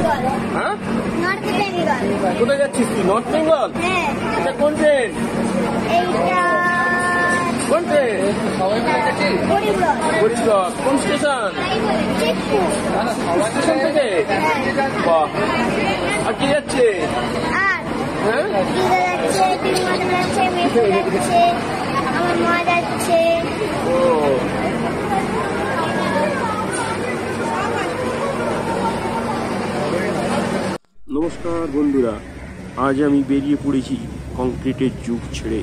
হ্যাঁ, কোথায় যাচ্ছিস তুই? নর্থ বেঙ্গল? এটা কোন ট্রেন? কোন ট্রেন? গরিবরথ। কোন স্টেশন? স্টেশন থেকে? বাহ। আর কি যাচ্ছে? হ্যাঁ, ও নমস্কার বন্ধুরা, আজ আমি বেরিয়ে পড়েছি কংক্রিটের যুগ ছেড়ে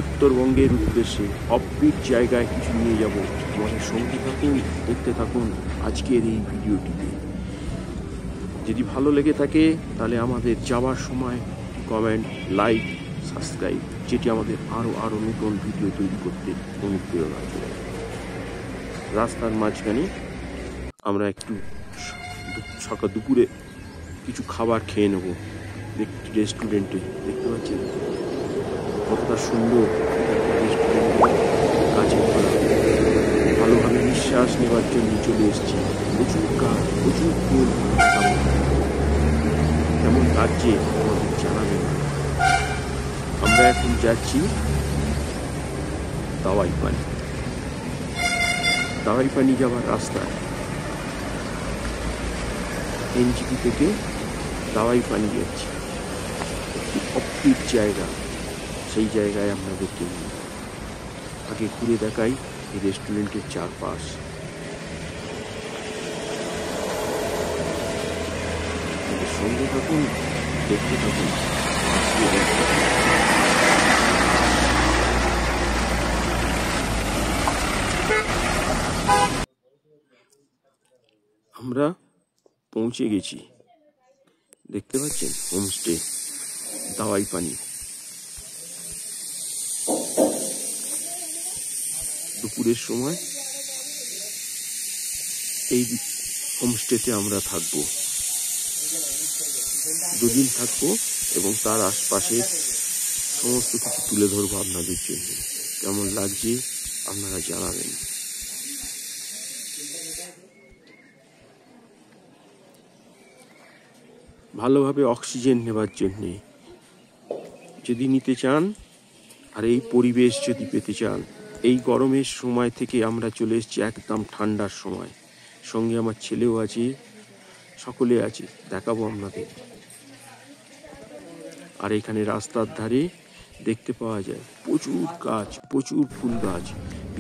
উত্তরবঙ্গের উদ্দেশ্যে। অফবিট জায়গায় কিছু নিয়ে যাব। আমাদের সঙ্গে থাকুন, দেখতে থাকুন আজকের এই ভিডিওটিতে। যদি ভালো লেগে থাকে তাহলে আমাদের যাওয়ার সময় কমেন্ট, লাইক, সাবস্ক্রাইব, যেটি আমাদের আরও নতুন ভিডিও তৈরি করতে অনুপ্রেরণা যোগায়। রাস্তার মাঝখানে আমরা একটু সকাল দুপুরে কিছু খাবার খেয়ে নেব একটি রেস্টুরেন্টে। দেখতে পাচ্ছেন কতটা সুন্দর রেস্টুরেন্ট, কাছে ভালোভাবে নিঃশ্বাস নেওয়ার জন্য চলে এসেছি। প্রচুর গাছ, প্রচুর ফুল, কেমন লাগছে আমাদের জানাবেন। আমরা এখন যাচ্ছি দাওয়াই পানি যাওয়ার রাস্তায়। এনজিপি থেকে দাওয়াই পানি যাচ্ছি, একটি অফবিট জায়গা। সেই জায়গায় আপনাদেরকে আগে ঘুরে দেখাই এই রেস্টুরেন্টের চারপাশ। সঙ্গে থাকুন, দেখতে থাকুন। আমরা পৌঁছে গেছি, দেখতে পাচ্ছেন হোমস্টে দাওয়াই পানি। দুপুরের সময় এই হোমস্টেতে আমরা থাকবো, দুদিন থাকবো এবং তার আশপাশে সমস্ত কিছু তুলে ধরবো আপনাদের জন্য। কেমন লাগছে আপনারা জানাবেন। ভালোভাবে অক্সিজেন নেবার জন্যে যদি নিতে চান, আর এই পরিবেশ যদি পেতে চান, এই গরমের সময় থেকে আমরা চলে এসেছি একদম ঠান্ডার সময়। সঙ্গে আমার ছেলেও আছে, সকলে আছে, দেখাবো আপনাদের। আর এখানে রাস্তার ধারে দেখতে পাওয়া যায় প্রচুর গাছ, প্রচুর ফুল গাছ,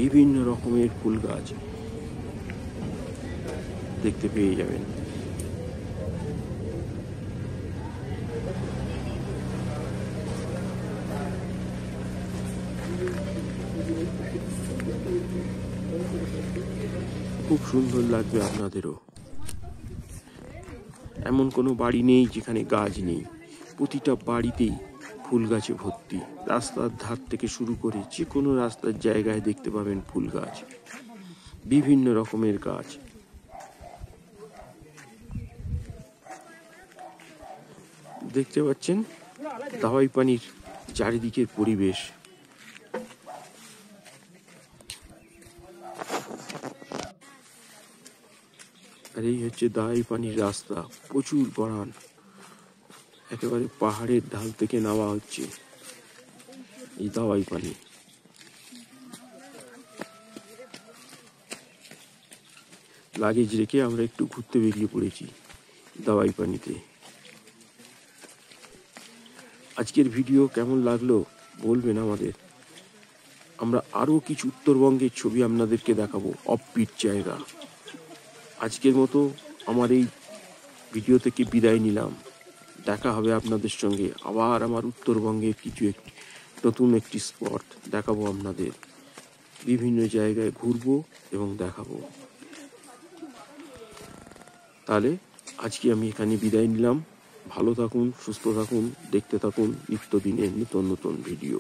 বিভিন্ন রকমের ফুল গাছ দেখতে পেয়ে যাবেন। খুব সুন্দর লাগবে আপনাদেরও। এমন কোনো বাড়ি নেই যেখানে গাছ নেই, প্রতিটা বাড়িতেই ফুল গাছে ভর্তি। রাস্তার ধার থেকে শুরু করে যে কোনো রাস্তার জায়গায় দেখতে পাবেন ফুল গাছ, বিভিন্ন রকমের গাছ। দেখতে পাচ্ছেন দাওয়াই পানির চারিদিকের পরিবেশ। আর এই হচ্ছে দাওয়াই পানির রাস্তা, প্রচুর গড়ান, একেবারে পাহাড়ের ঢাল থেকে নামা হচ্ছে এই দাওয়াই পানি। লাগেজ রেখে আমরা একটু ঘুরতে বেরিয়ে পড়েছি দাওয়াই পানিতে। আজকের ভিডিও কেমন লাগলো বলবেন আমাদের। আমরা আরও কিছু উত্তরবঙ্গের ছবি আপনাদেরকে দেখাবো, অফবিট জায়গা। আজকের মতো আমার এই ভিডিও থেকে বিদায় নিলাম। দেখা হবে আপনাদের সঙ্গে আবার আমার উত্তরবঙ্গের কিছু নতুন একটি স্পট দেখাবো আপনাদের। বিভিন্ন জায়গায় ঘুরবো এবং দেখাবো। তাহলে আজকে আমি এখানে বিদায় নিলাম। ভালো থাকুন, সুস্থ থাকুন, দেখতে থাকুন নিত্যদিনের নতুন ভিডিও।